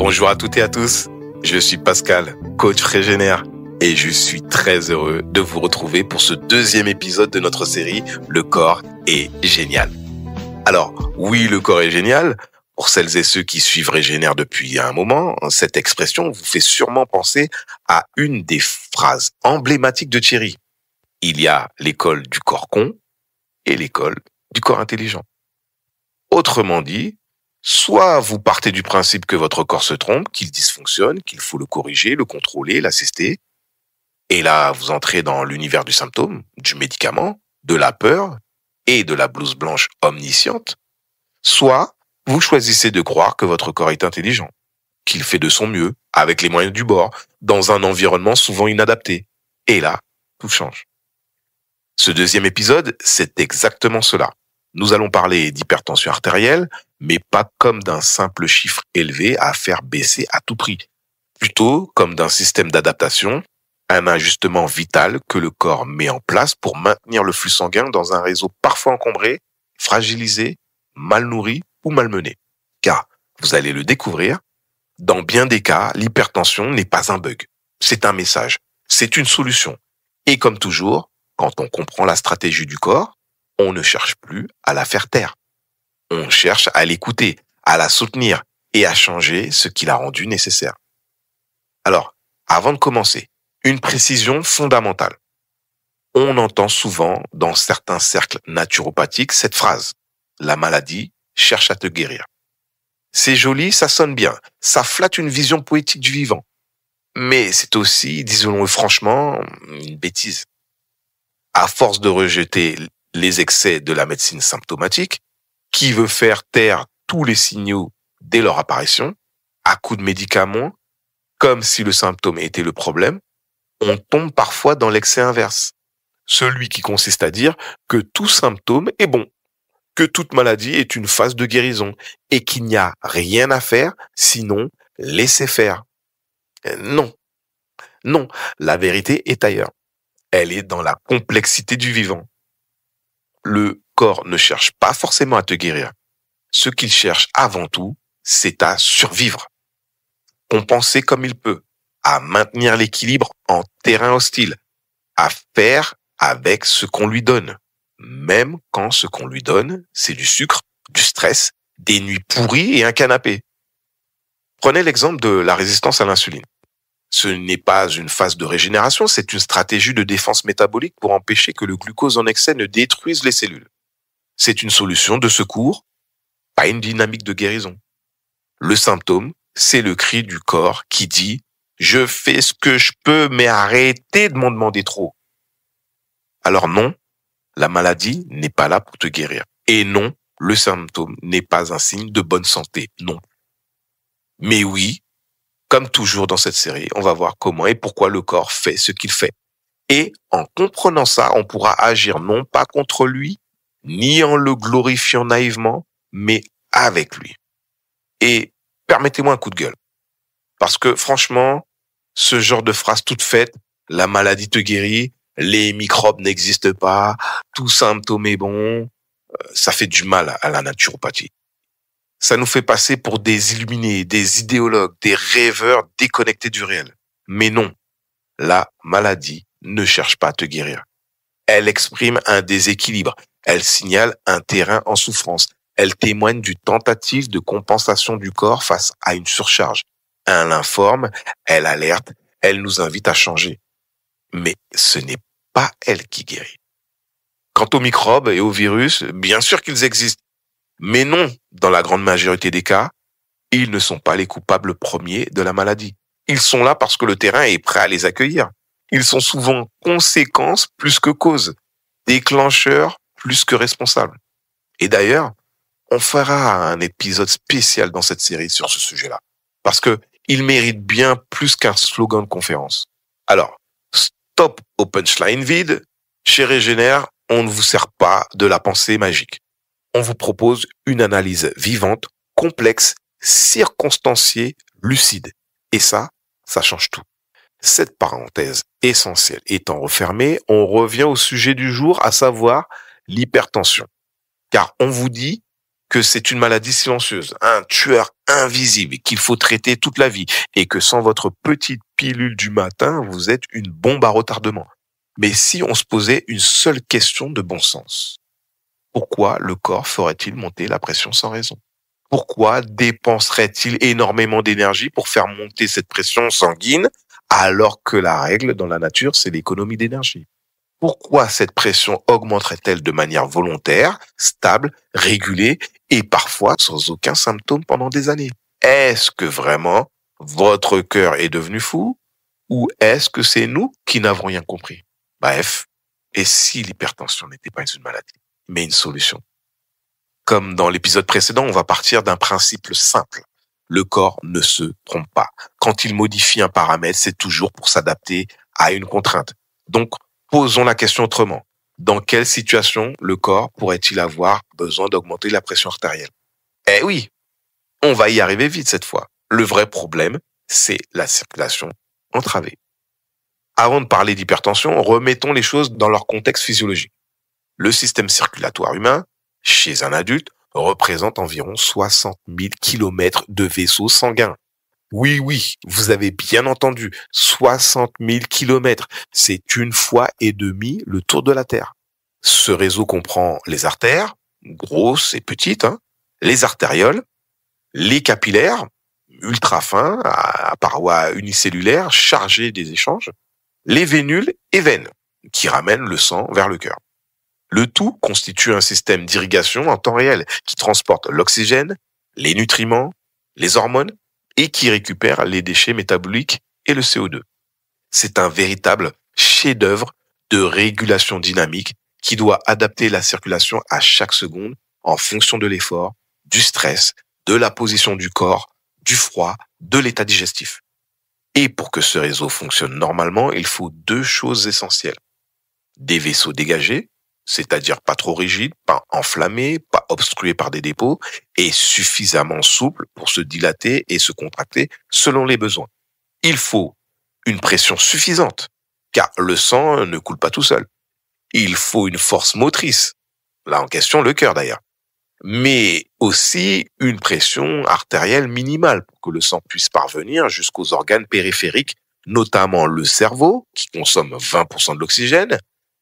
Bonjour à toutes et à tous, je suis Pascal, coach Régénère, et je suis très heureux de vous retrouver pour ce deuxième épisode de notre série « Le corps est génial ». Alors, oui, le corps est génial. Pour celles et ceux qui suivent Régénère depuis un moment, cette expression vous fait sûrement penser à une des phrases emblématiques de Thierry. Il y a l'école du corps con et l'école du corps intelligent. Autrement dit, soit vous partez du principe que votre corps se trompe, qu'il dysfonctionne, qu'il faut le corriger, le contrôler, l'assister, et là vous entrez dans l'univers du symptôme, du médicament, de la peur et de la blouse blanche omnisciente, soit vous choisissez de croire que votre corps est intelligent, qu'il fait de son mieux, avec les moyens du bord, dans un environnement souvent inadapté. Et là, tout change. Ce deuxième épisode, c'est exactement cela. Nous allons parler d'hypertension artérielle, mais pas comme d'un simple chiffre élevé à faire baisser à tout prix. Plutôt comme d'un système d'adaptation, un ajustement vital que le corps met en place pour maintenir le flux sanguin dans un réseau parfois encombré, fragilisé, mal nourri ou malmené. Car, vous allez le découvrir, dans bien des cas, l'hypertension n'est pas un bug. C'est un message. C'est une solution. Et comme toujours, quand on comprend la stratégie du corps, on ne cherche plus à la faire taire. On cherche à l'écouter, à la soutenir et à changer ce qui l'a rendue nécessaire. Alors, avant de commencer, une précision fondamentale. On entend souvent dans certains cercles naturopathiques cette phrase « La maladie cherche à te guérir ». C'est joli, ça sonne bien, ça flatte une vision poétique du vivant. Mais c'est aussi, disons-le franchement, une bêtise. À force de rejeter les excès de la médecine symptomatique, qui veut faire taire tous les signaux dès leur apparition, à coups de médicaments, comme si le symptôme était le problème, on tombe parfois dans l'excès inverse. Celui qui consiste à dire que tout symptôme est bon, que toute maladie est une phase de guérison et qu'il n'y a rien à faire, sinon laisser faire. Non, la vérité est ailleurs. Elle est dans la complexité du vivant. Le corps ne cherche pas forcément à te guérir. Ce qu'il cherche avant tout, c'est à survivre. Compenser comme il peut, à maintenir l'équilibre en terrain hostile, à faire avec ce qu'on lui donne, même quand ce qu'on lui donne, c'est du sucre, du stress, des nuits pourries et un canapé. Prenez l'exemple de la résistance à l'insuline. Ce n'est pas une phase de régénération, c'est une stratégie de défense métabolique pour empêcher que le glucose en excès ne détruise les cellules. C'est une solution de secours, pas une dynamique de guérison. Le symptôme, c'est le cri du corps qui dit « Je fais ce que je peux, mais arrêtez de m'en demander trop ». Alors non, la maladie n'est pas là pour te guérir. Et non, le symptôme n'est pas un signe de bonne santé, non. Mais oui, comme toujours dans cette série, on va voir comment et pourquoi le corps fait ce qu'il fait. Et en comprenant ça, on pourra agir non pas contre lui, ni en le glorifiant naïvement, mais avec lui. Et permettez-moi un coup de gueule. Parce que franchement, ce genre de phrase toute faite, la maladie te guérit, les microbes n'existent pas, tout symptôme est bon, ça fait du mal à la naturopathie. Ça nous fait passer pour des illuminés, des idéologues, des rêveurs déconnectés du réel. Mais non, la maladie ne cherche pas à te guérir. Elle exprime un déséquilibre, elle signale un terrain en souffrance, elle témoigne d'une tentative de compensation du corps face à une surcharge. Elle informe, elle alerte, elle nous invite à changer. Mais ce n'est pas elle qui guérit. Quant aux microbes et aux virus, bien sûr qu'ils existent. Mais non, dans la grande majorité des cas, ils ne sont pas les coupables premiers de la maladie. Ils sont là parce que le terrain est prêt à les accueillir. Ils sont souvent conséquences plus que causes, déclencheurs plus que responsables. Et d'ailleurs, on fera un épisode spécial dans cette série sur ce sujet-là. Parce que il mérite bien plus qu'un slogan de conférence. Alors, stop au punchline vide. Chez Régénère, on ne vous sert pas de la pensée magique. On vous propose une analyse vivante, complexe, circonstanciée, lucide. Et ça change tout. Cette parenthèse essentielle étant refermée, on revient au sujet du jour, à savoir l'hypertension. Car on vous dit que c'est une maladie silencieuse, un tueur invisible qu'il faut traiter toute la vie et que sans votre petite pilule du matin, vous êtes une bombe à retardement. Mais si on se posait une seule question de bon sens, pourquoi le corps ferait-il monter la pression sans raison? Pourquoi dépenserait-il énormément d'énergie pour faire monter cette pression sanguine alors que la règle dans la nature, c'est l'économie d'énergie? Pourquoi cette pression augmenterait-elle de manière volontaire, stable, régulée et parfois sans aucun symptôme pendant des années? Est-ce que vraiment votre cœur est devenu fou ou est-ce que c'est nous qui n'avons rien compris? Bref, et si l'hypertension n'était pas une maladie, mais une solution? Comme dans l'épisode précédent, on va partir d'un principe simple. Le corps ne se trompe pas. Quand il modifie un paramètre, c'est toujours pour s'adapter à une contrainte. Donc, posons la question autrement. Dans quelle situation le corps pourrait-il avoir besoin d'augmenter la pression artérielle? Eh oui, on va y arriver vite cette fois. Le vrai problème, c'est la circulation entravée. Avant de parler d'hypertension, remettons les choses dans leur contexte physiologique. Le système circulatoire humain, chez un adulte, représente environ 60 000 kilomètres de vaisseaux sanguins. Oui, vous avez bien entendu, 60 000 kilomètres. C'est 1,5 fois le tour de la Terre. Ce réseau comprend les artères, grosses et petites, les artérioles, les capillaires, ultra fins, à parois unicellulaires, chargées des échanges, les vénules et veines, qui ramènent le sang vers le cœur. Le tout constitue un système d'irrigation en temps réel qui transporte l'oxygène, les nutriments, les hormones et qui récupère les déchets métaboliques et le CO2. C'est un véritable chef-d'œuvre de régulation dynamique qui doit adapter la circulation à chaque seconde en fonction de l'effort, du stress, de la position du corps, du froid, de l'état digestif. Et pour que ce réseau fonctionne normalement, il faut 2 choses essentielles. Des vaisseaux dégagés, c'est-à-dire pas trop rigides, pas enflammés, pas obstrués par des dépôts, et suffisamment souples pour se dilater et se contracter selon les besoins. Il faut une pression suffisante, car le sang ne coule pas tout seul. Il faut une force motrice, là en question le cœur d'ailleurs, mais aussi une pression artérielle minimale pour que le sang puisse parvenir jusqu'aux organes périphériques, notamment le cerveau, qui consomme 20% de l'oxygène,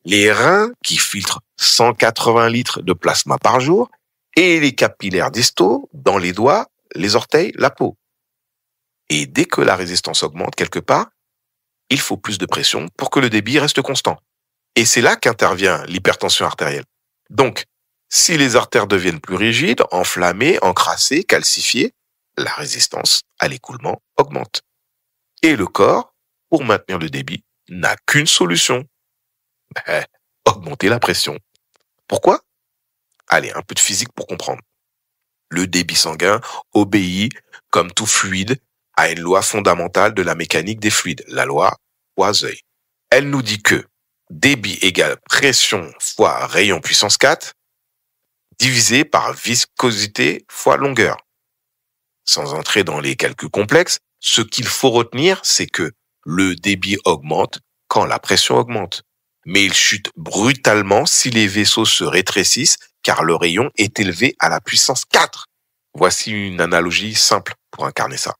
les reins qui filtrent 180 litres de plasma par jour et les capillaires distaux dans les doigts, les orteils, la peau. Et dès que la résistance augmente quelque part, il faut plus de pression pour que le débit reste constant. Et c'est là qu'intervient l'hypertension artérielle. Donc, si les artères deviennent plus rigides, enflammées, encrassées, calcifiées, la résistance à l'écoulement augmente. Et le corps, pour maintenir le débit, n'a qu'une solution. Augmenter la pression. Pourquoi? Allez, un peu de physique pour comprendre. Le débit sanguin obéit, comme tout fluide, à une loi fondamentale de la mécanique des fluides, la loi Poiseuille. Elle nous dit que débit égale pression fois rayon puissance 4, divisé par viscosité fois longueur. Sans entrer dans les calculs complexes, ce qu'il faut retenir, c'est que le débit augmente quand la pression augmente. Mais il chute brutalement si les vaisseaux se rétrécissent car le rayon est élevé à la puissance 4. Voici une analogie simple pour incarner ça.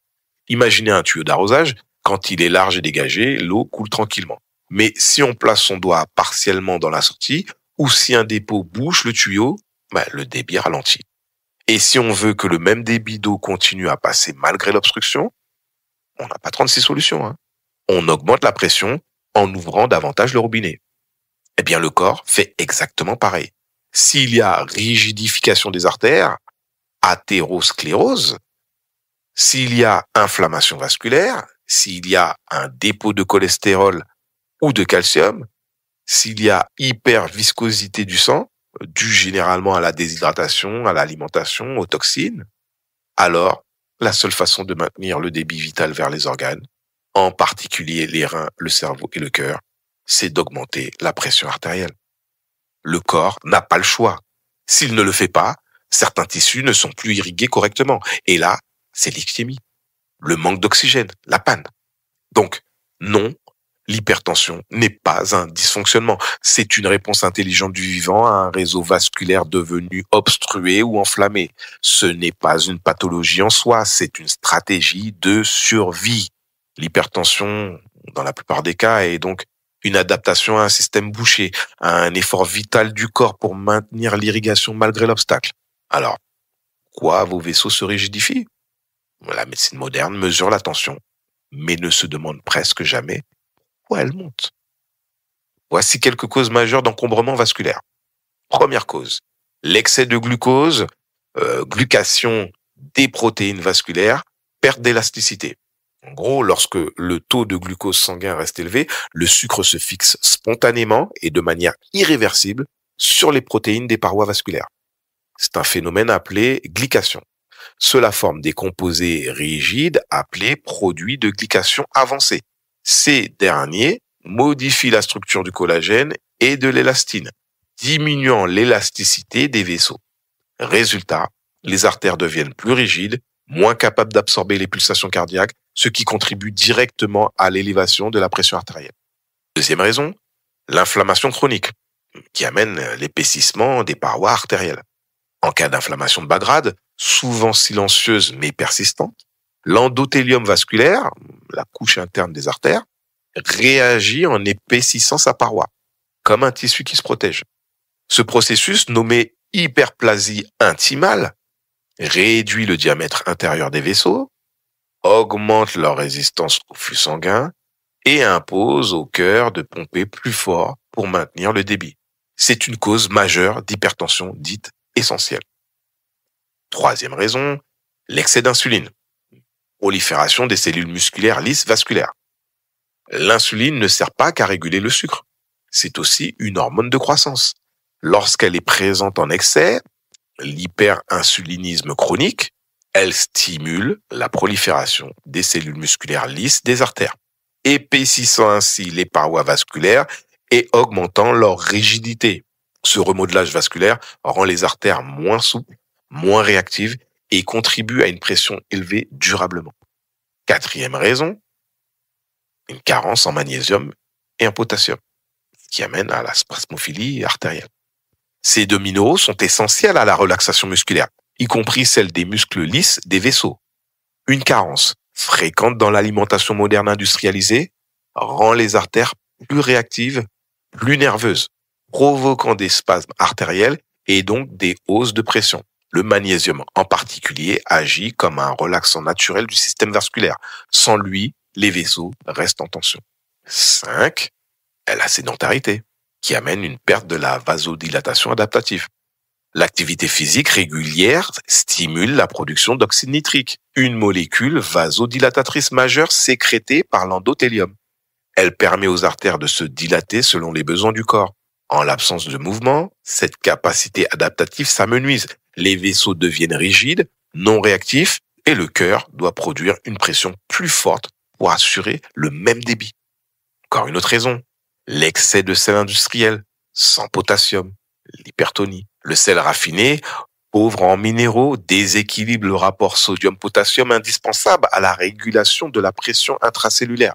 Imaginez un tuyau d'arrosage, quand il est large et dégagé, l'eau coule tranquillement. Mais si on place son doigt partiellement dans la sortie, ou si un dépôt bouche le tuyau, le débit ralentit. Et si on veut que le même débit d'eau continue à passer malgré l'obstruction, on n'a pas 36 solutions. On augmente la pression en ouvrant davantage le robinet. Eh bien, le corps fait exactement pareil. S'il y a rigidification des artères, athérosclérose, s'il y a inflammation vasculaire, s'il y a un dépôt de cholestérol ou de calcium, s'il y a hyperviscosité du sang, due généralement à la déshydratation, à l'alimentation, aux toxines, alors la seule façon de maintenir le débit vital vers les organes, en particulier les reins, le cerveau et le cœur, c'est d'augmenter la pression artérielle. Le corps n'a pas le choix. S'il ne le fait pas, certains tissus ne sont plus irrigués correctement. Et là, c'est l'ischémie, le manque d'oxygène, la panne. Donc, non, L'hypertension n'est pas un dysfonctionnement, c'est une réponse intelligente du vivant à un réseau vasculaire devenu obstrué ou enflammé. Ce n'est pas une pathologie en soi, c'est une stratégie de survie. L'hypertension, dans la plupart des cas, est donc une adaptation à un système bouché, à un effort vital du corps pour maintenir l'irrigation malgré l'obstacle. Alors, pourquoi vos vaisseaux se rigidifient? La médecine moderne mesure la tension, mais ne se demande presque jamais pourquoi elle monte. Voici quelques causes majeures d'encombrement vasculaire. Première cause, l'excès de glucose, glucation des protéines vasculaires, perte d'élasticité. En gros, lorsque le taux de glucose sanguin reste élevé, le sucre se fixe spontanément et de manière irréversible sur les protéines des parois vasculaires. C'est un phénomène appelé glycation. Cela forme des composés rigides appelés produits de glycation avancée. Ces derniers modifient la structure du collagène et de l'élastine, diminuant l'élasticité des vaisseaux. Résultat, les artères deviennent plus rigides, moins capables d'absorber les pulsations cardiaques, ce qui contribue directement à l'élévation de la pression artérielle. Deuxième raison, l'inflammation chronique, qui amène l'épaississement des parois artérielles. En cas d'inflammation de bas grade, souvent silencieuse mais persistante, l'endothélium vasculaire, la couche interne des artères, réagit en épaississant sa paroi, comme un tissu qui se protège. Ce processus, nommé hyperplasie intimale, réduit le diamètre intérieur des vaisseaux, augmente leur résistance au flux sanguin et impose au cœur de pomper plus fort pour maintenir le débit. C'est une cause majeure d'hypertension dite essentielle. Troisième raison, l'excès d'insuline. Prolifération des cellules musculaires lisses vasculaires. L'insuline ne sert pas qu'à réguler le sucre. C'est aussi une hormone de croissance. Lorsqu'elle est présente en excès, l'hyperinsulinisme chronique, elle stimule la prolifération des cellules musculaires lisses des artères, épaississant ainsi les parois vasculaires et augmentant leur rigidité. Ce remodelage vasculaire rend les artères moins souples, moins réactives et contribue à une pression élevée durablement. Quatrième raison, une carence en magnésium et en potassium, ce qui amène à la spasmophilie artérielle. Ces deux minéraux sont essentiels à la relaxation musculaire, y compris celle des muscles lisses des vaisseaux. Une carence fréquente dans l'alimentation moderne industrialisée rend les artères plus réactives, plus nerveuses, provoquant des spasmes artériels et donc des hausses de pression. Le magnésium en particulier agit comme un relaxant naturel du système vasculaire. Sans lui, les vaisseaux restent en tension. 5. La sédentarité, qui amène une perte de la vasodilatation adaptative. L'activité physique régulière stimule la production d'oxyde nitrique, une molécule vasodilatatrice majeure sécrétée par l'endothélium. Elle permet aux artères de se dilater selon les besoins du corps. En l'absence de mouvement, cette capacité adaptative s'amenuise. Les vaisseaux deviennent rigides, non réactifs, et le cœur doit produire une pression plus forte pour assurer le même débit. Encore une autre raison, l'excès de sel industriel, sans potassium, l'hypertonie. Le sel raffiné, pauvre en minéraux, déséquilibre le rapport sodium-potassium indispensable à la régulation de la pression intracellulaire.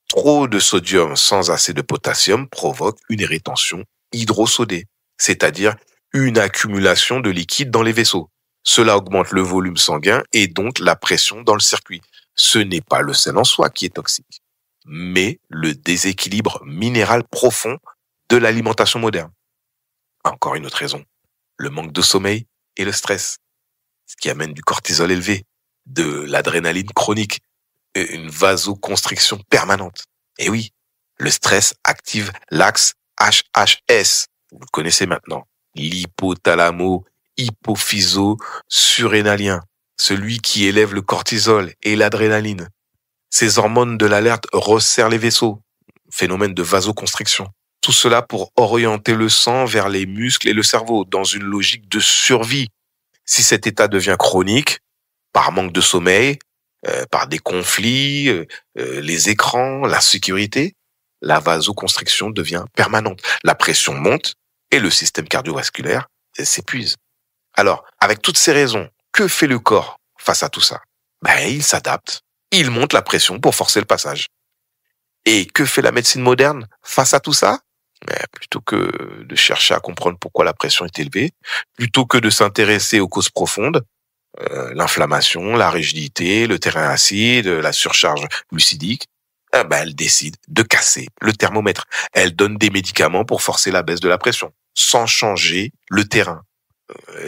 Trop de sodium sans assez de potassium provoque une rétention hydrosodée, c'est-à-dire une accumulation de liquide dans les vaisseaux. Cela augmente le volume sanguin et donc la pression dans le circuit. Ce n'est pas le sel en soi qui est toxique, mais le déséquilibre minéral profond de l'alimentation moderne. Encore une autre raison, le manque de sommeil et le stress, ce qui amène du cortisol élevé, de l'adrénaline chronique, et une vasoconstriction permanente. Et oui, le stress active l'axe HHS, vous le connaissez maintenant, l'hypothalamo-hypophyso-surrénalien, celui qui élève le cortisol et l'adrénaline. Ces hormones de l'alerte resserrent les vaisseaux, phénomène de vasoconstriction. Tout cela pour orienter le sang vers les muscles et le cerveau dans une logique de survie. Si cet état devient chronique, par manque de sommeil, par des conflits, les écrans, la sécurité, la vasoconstriction devient permanente. La pression monte et le système cardiovasculaire s'épuise. Alors, avec toutes ces raisons, que fait le corps face à tout ça? Il s'adapte. Il monte la pression pour forcer le passage. Et que fait la médecine moderne face à tout ça? Plutôt que de chercher à comprendre pourquoi la pression est élevée, plutôt que de s'intéresser aux causes profondes, l'inflammation, la rigidité, le terrain acide, la surcharge glucidique, elle décide de casser le thermomètre. Elle donne des médicaments pour forcer la baisse de la pression, sans changer le terrain.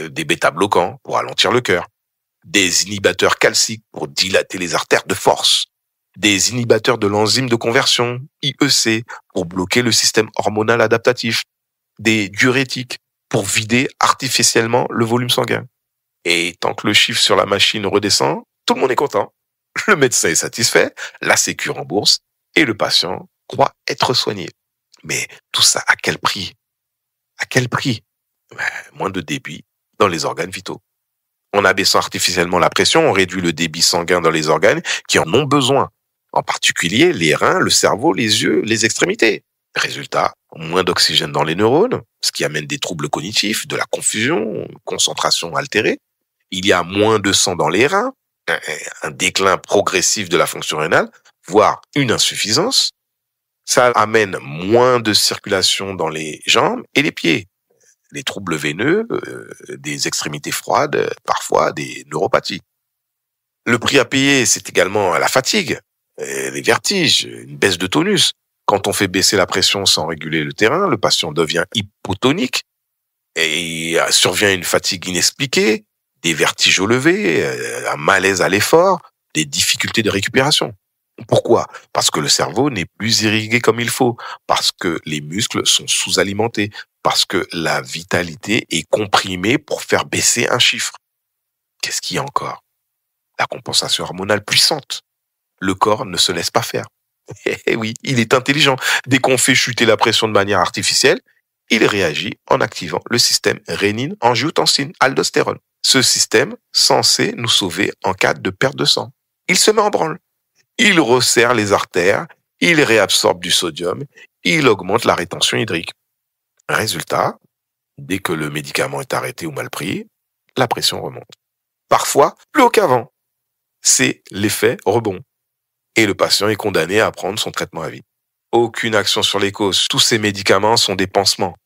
Des bêta-bloquants pour ralentir le cœur, des inhibiteurs calciques pour dilater les artères de force, des inhibiteurs de l'enzyme de conversion, IEC, pour bloquer le système hormonal adaptatif, des diurétiques pour vider artificiellement le volume sanguin. Et tant que le chiffre sur la machine redescend, tout le monde est content. Le médecin est satisfait, la sécu rembourse et le patient croit être soigné. Mais tout ça, à quel prix? À quel prix? Moins de débit dans les organes vitaux. En abaissant artificiellement la pression, on réduit le débit sanguin dans les organes qui en ont besoin. En particulier les reins, le cerveau, les yeux, les extrémités. Résultat, moins d'oxygène dans les neurones, ce qui amène des troubles cognitifs, de la confusion, concentration altérée. Il y a moins de sang dans les reins, un déclin progressif de la fonction rénale, voire une insuffisance. Ça amène moins de circulation dans les jambes et les pieds. Les troubles veineux, des extrémités froides, parfois des neuropathies. Le prix à payer, c'est également la fatigue, les vertiges, une baisse de tonus. Quand on fait baisser la pression sans réguler le terrain, le patient devient hypotonique et survient une fatigue inexpliquée, des vertiges au lever, un malaise à l'effort, des difficultés de récupération. Pourquoi? Parce que le cerveau n'est plus irrigué comme il faut, parce que les muscles sont sous-alimentés, parce que la vitalité est comprimée pour faire baisser un chiffre. Qu'est-ce qu'il y a encore? La compensation hormonale puissante. Le corps ne se laisse pas faire. Eh oui, il est intelligent. Dès qu'on fait chuter la pression de manière artificielle, il réagit en activant le système rénine, angiotensine, aldostérone. Ce système censé nous sauver en cas de perte de sang. Il se met en branle. Il resserre les artères, il réabsorbe du sodium, il augmente la rétention hydrique. Résultat, dès que le médicament est arrêté ou mal pris, la pression remonte. Parfois, plus haut qu'avant. C'est l'effet rebond. Et le patient est condamné à prendre son traitement à vie. Aucune action sur les causes. Tous ces médicaments sont des pansements.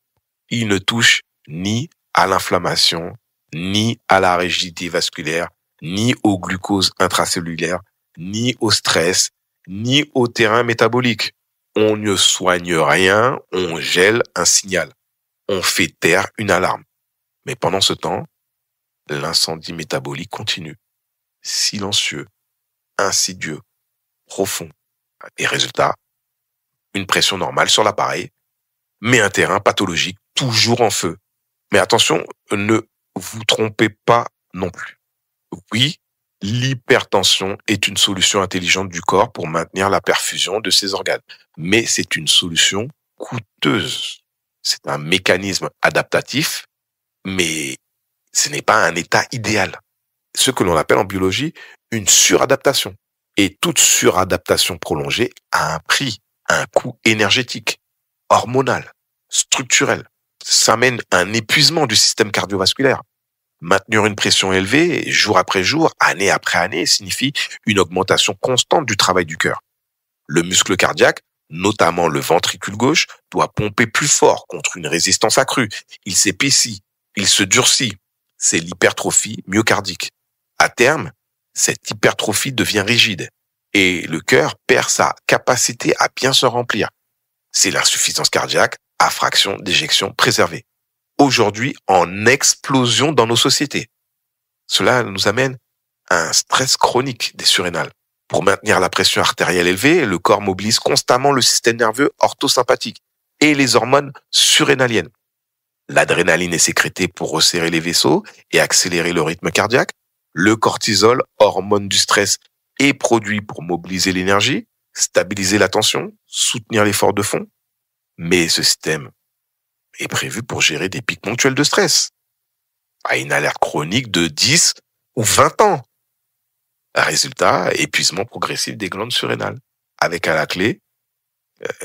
Ils ne touchent ni à l'inflammation, ni à la rigidité vasculaire, ni au glucose intracellulaire, ni au stress, ni au terrain métabolique. On ne soigne rien, on gèle un signal. On fait taire une alarme. Mais pendant ce temps, l'incendie métabolique continue. Silencieux, insidieux, profond. Et résultat, une pression normale sur l'appareil, mais un terrain pathologique toujours en feu. Mais attention, ne vous trompez pas non plus. Oui, l'hypertension est une solution intelligente du corps pour maintenir la perfusion de ses organes. Mais c'est une solution coûteuse. C'est un mécanisme adaptatif, mais ce n'est pas un état idéal. Ce que l'on appelle en biologie une suradaptation. Et toute suradaptation prolongée a un prix, un coût énergétique, hormonal, structurel. Ça mène à un épuisement du système cardiovasculaire. Maintenir une pression élevée, jour après jour, année après année, signifie une augmentation constante du travail du cœur. Le muscle cardiaque, notamment le ventricule gauche, doit pomper plus fort contre une résistance accrue. Il s'épaissit, il se durcit. C'est l'hypertrophie myocardique. À terme, cette hypertrophie devient rigide et le cœur perd sa capacité à bien se remplir. C'est l'insuffisance cardiaque à fraction d'éjection préservée. Aujourd'hui, en explosion dans nos sociétés. Cela nous amène à un stress chronique des surrénales. Pour maintenir la pression artérielle élevée, le corps mobilise constamment le système nerveux orthosympathique et les hormones surrénaliennes. L'adrénaline est sécrétée pour resserrer les vaisseaux et accélérer le rythme cardiaque. Le cortisol, hormone du stress, est produit pour mobiliser l'énergie, stabiliser la tension, soutenir l'effort de fond. Mais ce système est prévu pour gérer des pics ponctuels de stress, à une alerte chronique de 10 ou 20 ans. Résultat, épuisement progressif des glandes surrénales, avec à la clé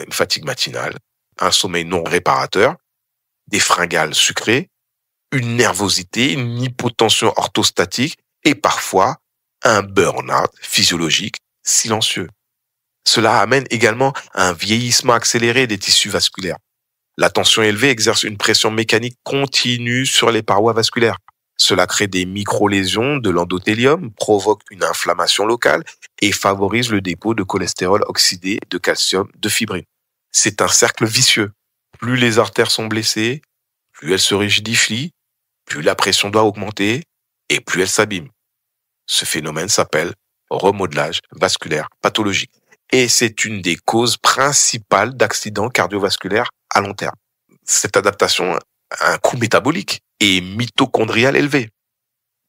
une fatigue matinale, un sommeil non réparateur, des fringales sucrées, une nervosité, une hypotension orthostatique et parfois un burn-out physiologique silencieux. Cela amène également à un vieillissement accéléré des tissus vasculaires. La tension élevée exerce une pression mécanique continue sur les parois vasculaires. Cela crée des micro-lésions de l'endothélium, provoque une inflammation locale et favorise le dépôt de cholestérol oxydé, de calcium, de fibrine. C'est un cercle vicieux. Plus les artères sont blessées, plus elles se rigidifient, plus la pression doit augmenter et plus elles s'abîment. Ce phénomène s'appelle remodelage vasculaire pathologique. Et c'est une des causes principales d'accidents cardiovasculaires à long terme. Cette adaptation a un coût métabolique et mitochondrial élevé.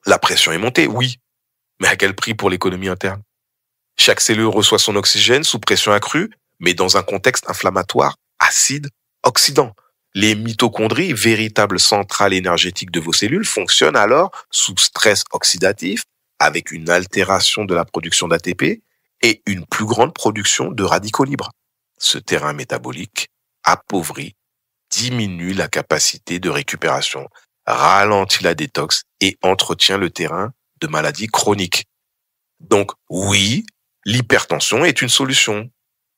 La pression est montée, oui, mais à quel prix pour l'économie interne? Chaque cellule reçoit son oxygène sous pression accrue, mais dans un contexte inflammatoire, acide, oxydant. Les mitochondries, véritables centrales énergétiques de vos cellules, fonctionnent alors sous stress oxydatif, avec une altération de la production d'ATP et une plus grande production de radicaux libres. Ce terrain métabolique appauvrit, diminue la capacité de récupération, ralentit la détox et entretient le terrain de maladies chroniques. Donc oui, l'hypertension est une solution,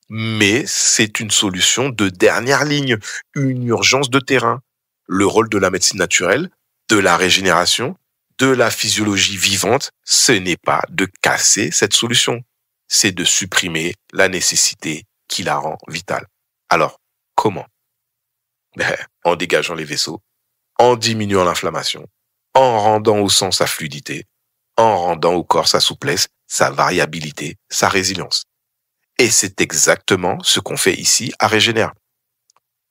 mais c'est une solution de dernière ligne, une urgence de terrain. Le rôle de la médecine naturelle, de la régénération, de la physiologie vivante, ce n'est pas de casser cette solution, c'est de supprimer la nécessité qui la rend vitale. Alors, comment? En dégageant les vaisseaux, en diminuant l'inflammation, en rendant au sang sa fluidité, en rendant au corps sa souplesse, sa variabilité, sa résilience. Et c'est exactement ce qu'on fait ici à Régénère.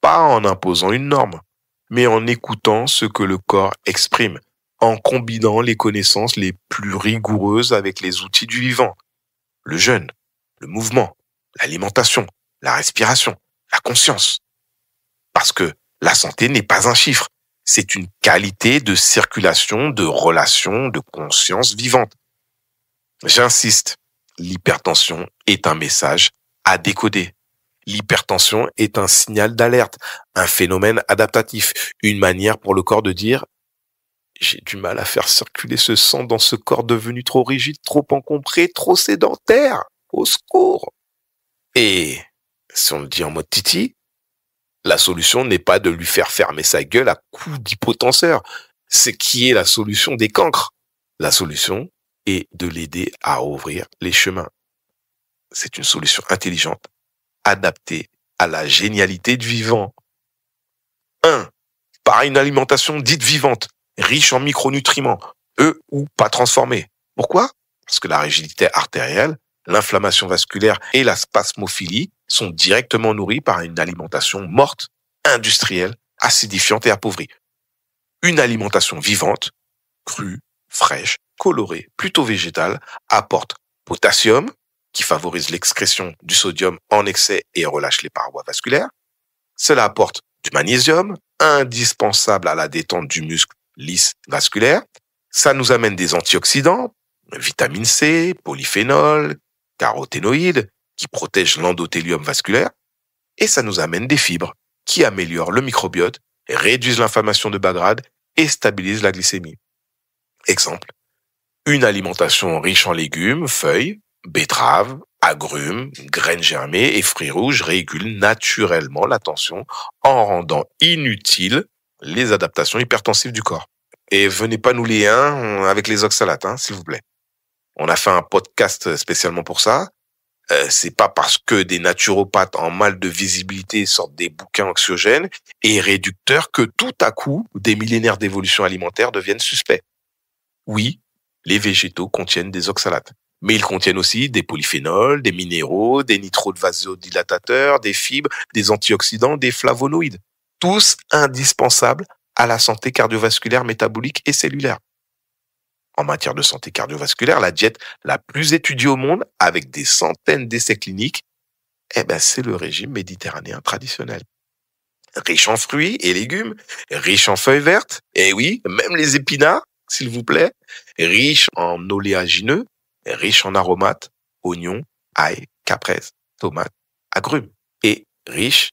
Pas en imposant une norme, mais en écoutant ce que le corps exprime, en combinant les connaissances les plus rigoureuses avec les outils du vivant. Le jeûne, le mouvement, l'alimentation, la respiration, la conscience. Parce que la santé n'est pas un chiffre, c'est une qualité de circulation, de relation, de conscience vivante. J'insiste, l'hypertension est un message à décoder. L'hypertension est un signal d'alerte, un phénomène adaptatif, une manière pour le corps de dire « J'ai du mal à faire circuler ce sang dans ce corps devenu trop rigide, trop encombré, trop sédentaire. Au secours !» Et si on le dit en mode Titi, la solution n'est pas de lui faire fermer sa gueule à coups d'hypotenseur. C'est qui est la solution des cancres. La solution est de l'aider à ouvrir les chemins. C'est une solution intelligente, adaptée à la génialité du vivant. 1. Par une alimentation dite vivante, riche en micronutriments, eux ou pas transformés. Pourquoi? Parce que la rigidité artérielle, l'inflammation vasculaire et la spasmophilie sont directement nourris par une alimentation morte, industrielle, acidifiante et appauvrie. Une alimentation vivante, crue, fraîche, colorée, plutôt végétale, apporte potassium, qui favorise l'excrétion du sodium en excès et relâche les parois vasculaires. Cela apporte du magnésium, indispensable à la détente du muscle lisse vasculaire. Ça nous amène des antioxydants, vitamine C, polyphénol, caroténoïdes, qui protègent l'endothélium vasculaire. Et ça nous amène des fibres, qui améliorent le microbiote, réduisent l'inflammation de bas grade et stabilisent la glycémie. Exemple, une alimentation riche en légumes, feuilles, betteraves, agrumes, graines germées et fruits rouges régule naturellement la tension en rendant inutiles les adaptations hypertensives du corps. Et venez pas nous lier avec les oxalates, s'il vous plaît. On a fait un podcast spécialement pour ça. C'est pas parce que des naturopathes en mal de visibilité sortent des bouquins anxiogènes et réducteurs que tout à coup, des millénaires d'évolution alimentaire deviennent suspects. Oui, les végétaux contiennent des oxalates, mais ils contiennent aussi des polyphénols, des minéraux, des nitraux de vasodilatateurs, des fibres, des antioxydants, des flavonoïdes. Tous indispensables à la santé cardiovasculaire, métabolique et cellulaire. En matière de santé cardiovasculaire, la diète la plus étudiée au monde, avec des centaines d'essais cliniques, c'est le régime méditerranéen traditionnel. Riche en fruits et légumes, riche en feuilles vertes, et oui, même les épinards, s'il vous plaît, riche en oléagineux, riche en aromates, oignons, ail, caprese, tomates, agrumes, et riche,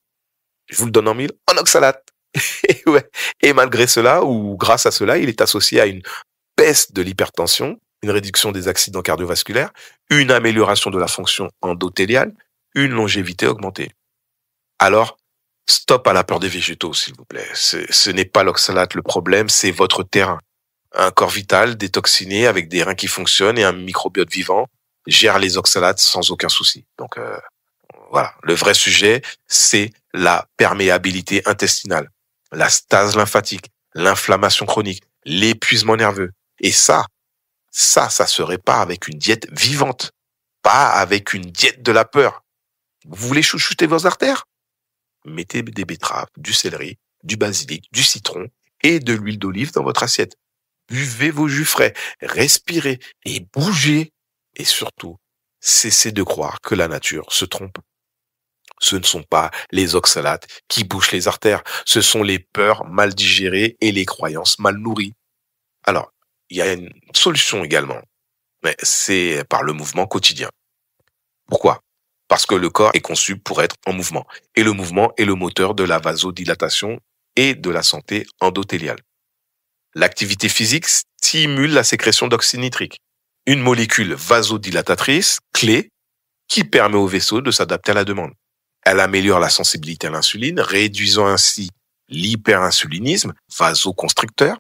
je vous le donne en mille, en oxalates. Et malgré cela, ou grâce à cela, il est associé à une baisse de l'hypertension, une réduction des accidents cardiovasculaires, une amélioration de la fonction endothéliale, une longévité augmentée. Alors, stop à la peur des végétaux, s'il vous plaît. Ce n'est pas l'oxalate le problème, c'est votre terrain. Un corps vital, détoxiné, avec des reins qui fonctionnent et un microbiote vivant, gère les oxalates sans aucun souci. Donc voilà, le vrai sujet, c'est la perméabilité intestinale, la stase lymphatique, l'inflammation chronique, l'épuisement nerveux. Et ça se répare avec une diète vivante, pas avec une diète de la peur. Vous voulez chouchouter vos artères? Mettez des betteraves, du céleri, du basilic, du citron et de l'huile d'olive dans votre assiette. Buvez vos jus frais, respirez et bougez. Et surtout, cessez de croire que la nature se trompe. Ce ne sont pas les oxalates qui bouchent les artères, ce sont les peurs mal digérées et les croyances mal nourries. Alors, il y a une solution également, mais c'est par le mouvement quotidien. Pourquoi? Parce que le corps est conçu pour être en mouvement, et le mouvement est le moteur de la vasodilatation et de la santé endothéliale. L'activité physique stimule la sécrétion d'oxyde nitrique, une molécule vasodilatatrice clé qui permet au vaisseau de s'adapter à la demande. Elle améliore la sensibilité à l'insuline, réduisant ainsi l'hyperinsulinisme vasoconstricteur.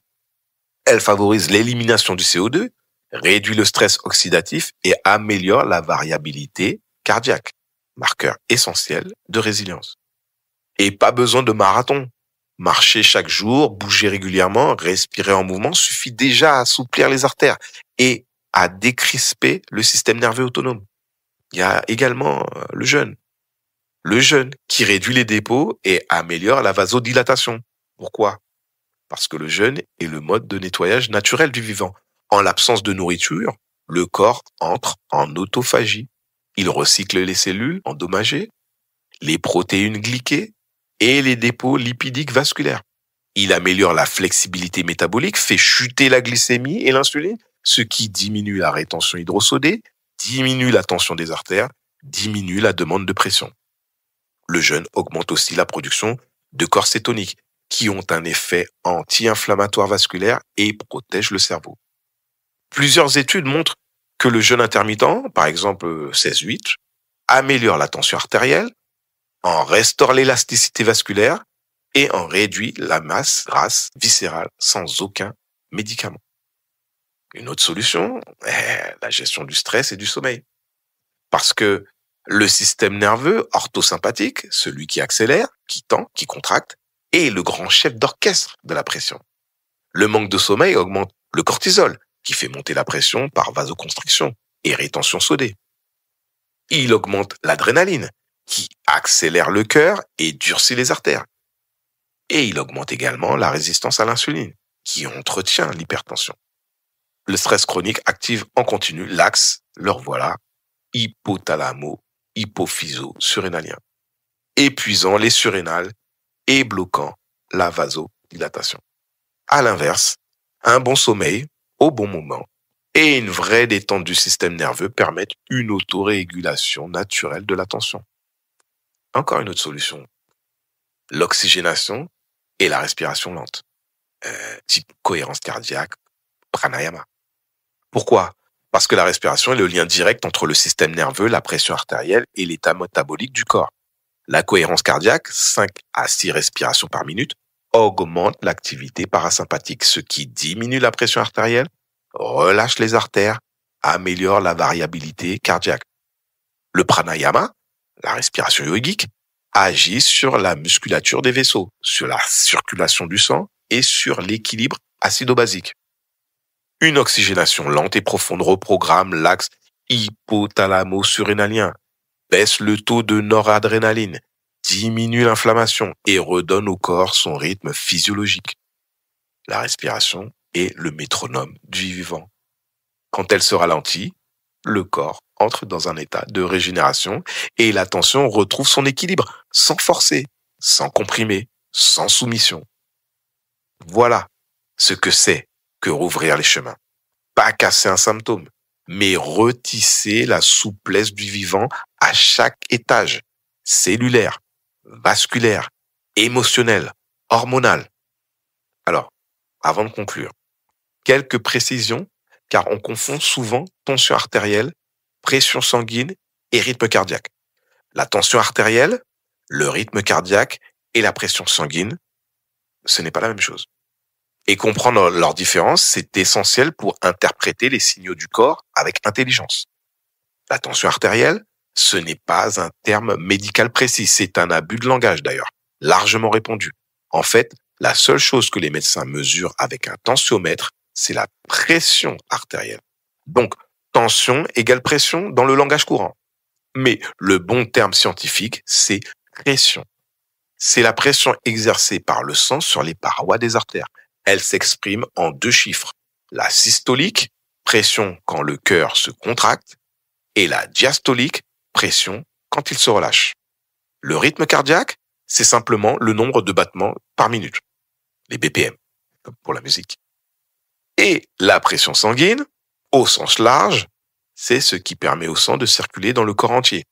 Elle favorise l'élimination du CO2, réduit le stress oxydatif et améliore la variabilité cardiaque, marqueur essentiel de résilience. Et pas besoin de marathon. Marcher chaque jour, bouger régulièrement, respirer en mouvement suffit déjà à assouplir les artères et à décrisper le système nerveux autonome. Il y a également le jeûne. Le jeûne qui réduit les dépôts et améliore la vasodilatation. Pourquoi? Parce que le jeûne est le mode de nettoyage naturel du vivant. En l'absence de nourriture, le corps entre en autophagie. Il recycle les cellules endommagées, les protéines glyquées et les dépôts lipidiques vasculaires. Il améliore la flexibilité métabolique, fait chuter la glycémie et l'insuline, ce qui diminue la rétention hydrosodée, diminue la tension des artères, diminue la demande de pression. Le jeûne augmente aussi la production de corps cétoniques, qui ont un effet anti-inflammatoire vasculaire et protègent le cerveau. Plusieurs études montrent que le jeûne intermittent, par exemple 16-8, améliore la tension artérielle, en restaure l'élasticité vasculaire et en réduit la masse grasse viscérale sans aucun médicament. Une autre solution est la gestion du stress et du sommeil. Parce que le système nerveux orthosympathique, celui qui accélère, qui tend, qui contracte, est le grand chef d'orchestre de la pression. Le manque de sommeil augmente le cortisol, qui fait monter la pression par vasoconstriction et rétention sodée. Il augmente l'adrénaline, qui accélère le cœur et durcit les artères. Et il augmente également la résistance à l'insuline, qui entretient l'hypertension. Le stress chronique active en continu l'axe, le revoilà, hypothalamo-hypophyso-surrénalien, épuisant les surrénales et bloquant la vasodilatation. À l'inverse, un bon sommeil au bon moment et une vraie détente du système nerveux permettent une autorégulation naturelle de la tension. Encore une autre solution, l'oxygénation et la respiration lente, type cohérence cardiaque, pranayama. Pourquoi? Parce que la respiration est le lien direct entre le système nerveux, la pression artérielle et l'état métabolique du corps. La cohérence cardiaque, 5 à 6 respirations par minute, augmente l'activité parasympathique, ce qui diminue la pression artérielle, relâche les artères, améliore la variabilité cardiaque. Le pranayama, la respiration yogique, agit sur la musculature des vaisseaux, sur la circulation du sang et sur l'équilibre acido-basique. Une oxygénation lente et profonde reprogramme l'axe hypothalamo-surrénalien, baisse le taux de noradrénaline, diminue l'inflammation et redonne au corps son rythme physiologique. La respiration est le métronome du vivant. Quand elle se ralentit, le corps entre dans un état de régénération et la tension retrouve son équilibre, sans forcer, sans comprimer, sans soumission. Voilà ce que c'est que rouvrir les chemins. Pas casser un symptôme, mais retisser la souplesse du vivant à chaque étage, cellulaire, vasculaire, émotionnel, hormonal. Alors, avant de conclure, quelques précisions, car on confond souvent tension artérielle, pression sanguine et rythme cardiaque. La tension artérielle, le rythme cardiaque et la pression sanguine, ce n'est pas la même chose. Et comprendre leurs différences, c'est essentiel pour interpréter les signaux du corps avec intelligence. La tension artérielle, ce n'est pas un terme médical précis, c'est un abus de langage d'ailleurs, largement répandu. En fait, la seule chose que les médecins mesurent avec un tensiomètre, c'est la pression artérielle. Donc, tension égale pression dans le langage courant. Mais le bon terme scientifique, c'est pression. C'est la pression exercée par le sang sur les parois des artères. Elle s'exprime en 2 chiffres. La systolique, pression quand le cœur se contracte, et la diastolique, pression quand il se relâche. Le rythme cardiaque, c'est simplement le nombre de battements par minute. Les BPM, comme pour la musique. Et la pression sanguine, au sens large, c'est ce qui permet au sang de circuler dans le corps entier.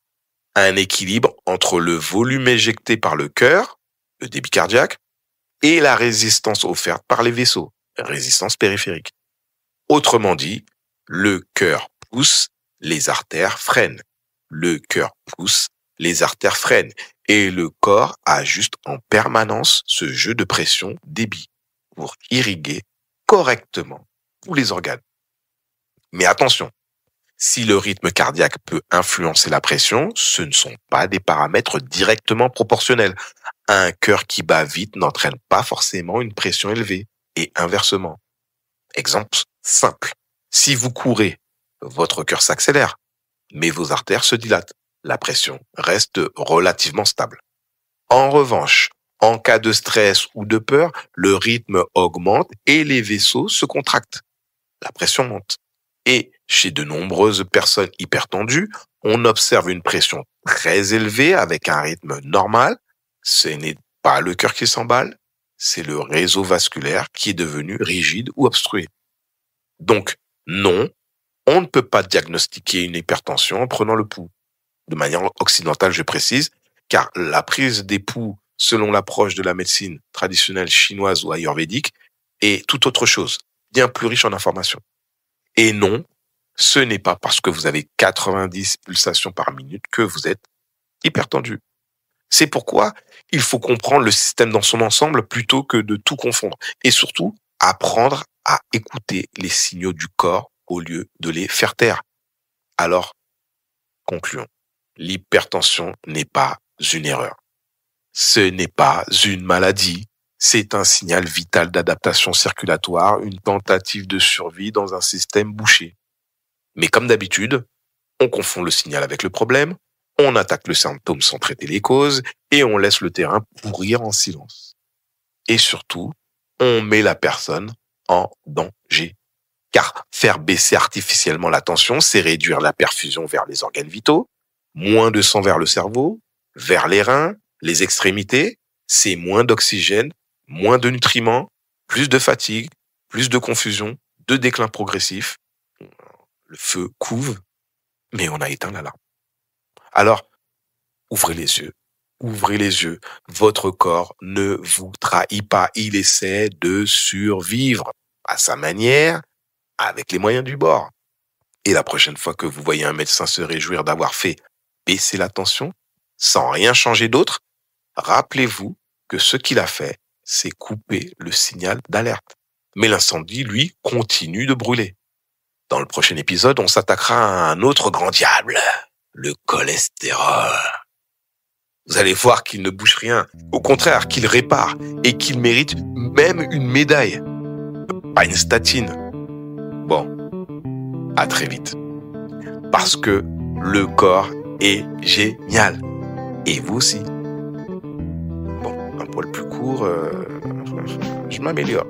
Un équilibre entre le volume éjecté par le cœur, le débit cardiaque, et la résistance offerte par les vaisseaux, résistance périphérique. Autrement dit, le cœur pousse, les artères freinent. Le cœur pousse, les artères freinent. Et le corps ajuste en permanence ce jeu de pression-débit pour irriguer correctement tous les organes. Mais attention, si le rythme cardiaque peut influencer la pression, ce ne sont pas des paramètres directement proportionnels. Un cœur qui bat vite n'entraîne pas forcément une pression élevée, et inversement. Exemple simple. Si vous courez, votre cœur s'accélère, mais vos artères se dilatent. La pression reste relativement stable. En revanche, en cas de stress ou de peur, le rythme augmente et les vaisseaux se contractent. La pression monte. Et chez de nombreuses personnes hypertendues, on observe une pression très élevée avec un rythme normal. Ce n'est pas le cœur qui s'emballe, c'est le réseau vasculaire qui est devenu rigide ou obstrué. Donc, non, on ne peut pas diagnostiquer une hypertension en prenant le pouls. De manière occidentale, je précise, car la prise des pouls, selon l'approche de la médecine traditionnelle chinoise ou ayurvédique, est tout autre chose, bien plus riche en informations. Et non, ce n'est pas parce que vous avez 90 pulsations par minute que vous êtes hypertendu. C'est pourquoi il faut comprendre le système dans son ensemble plutôt que de tout confondre. Et surtout, apprendre à écouter les signaux du corps au lieu de les faire taire. Alors, concluons. L'hypertension n'est pas une erreur. Ce n'est pas une maladie. C'est un signal vital d'adaptation circulatoire, une tentative de survie dans un système bouché. Mais comme d'habitude, on confond le signal avec le problème, on attaque le symptôme sans traiter les causes et on laisse le terrain pourrir en silence. Et surtout, on met la personne en danger. Car faire baisser artificiellement la tension, c'est réduire la perfusion vers les organes vitaux, moins de sang vers le cerveau, vers les reins, les extrémités, c'est moins d'oxygène, moins de nutriments, plus de fatigue, plus de confusion, de déclin progressif. Le feu couve, mais on a éteint l'alarme. Alors, ouvrez les yeux. Votre corps ne vous trahit pas. Il essaie de survivre à sa manière, avec les moyens du bord. Et la prochaine fois que vous voyez un médecin se réjouir d'avoir fait baisser la tension, sans rien changer d'autre, rappelez-vous que ce qu'il a fait, c'est couper le signal d'alerte. Mais l'incendie, lui, continue de brûler. Dans le prochain épisode, on s'attaquera à un autre grand diable, le cholestérol. Vous allez voir qu'il ne bouge rien. Au contraire, qu'il répare et qu'il mérite même une médaille. Pas une statine. Bon, à très vite. Parce que le corps est génial. Et vous aussi. Bon, un poil plus court, je m'améliore.